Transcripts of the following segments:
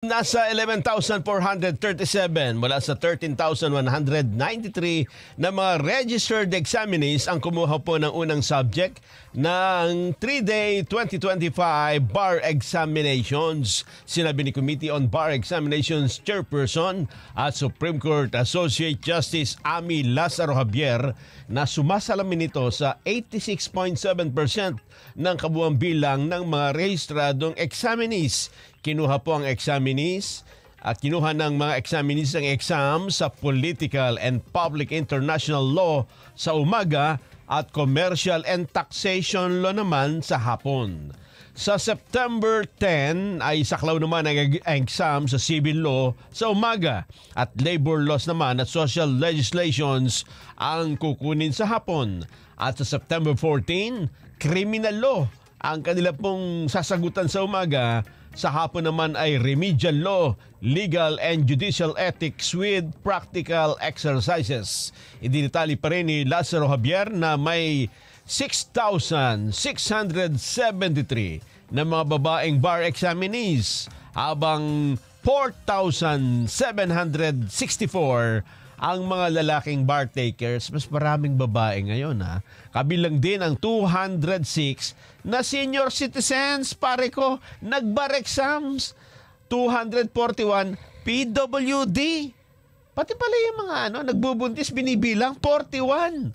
Nasa 11,437 mula sa 13,193 na mga registered examinees ang kumuha po ng unang subject ng 3-day 2025 bar examinations. Sinabi ni Committee on Bar Examinations Chairperson at Supreme Court Associate Justice Amy Lazaro Javier na sumasalamin ito sa 86.7% ng kabuuang bilang ng mga rehistradong examinees. Kinuha po ang examinees at kinuha ng mga examinees ang exam sa Political and Public International Law sa umaga at Commercial and Taxation Law naman sa hapon. Sa September 10 ay saklaw naman ang exam sa Civil Law sa umaga at Labor Laws naman at Social Legislations ang kukunin sa hapon. At sa September 14, Criminal Law ang kanila pong sasagutan sa umaga. Sa hapon naman ay Remedial Law, Legal and Judicial Ethics with Practical Exercises. Idinitali pa rin ni Lazaro Javier na may 6,673 na mga babaeng bar examinees habang 4,764 ang mga lalaking bar takers. Mas maraming babae ngayon ha. Kabilang din ang 206 na senior citizens, pare ko, nag-bar exams. 241 PWD. Pati pala yung mga nagbubuntis binibilang 41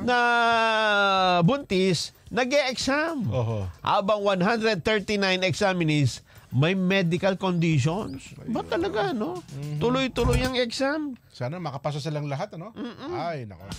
na buntis nag-e-exam. Habang 139 examinees may medical conditions. Ba talaga, no? Tuloy-tuloy ang exam. Sana makapasa silang lahat, ano? Ay, nako.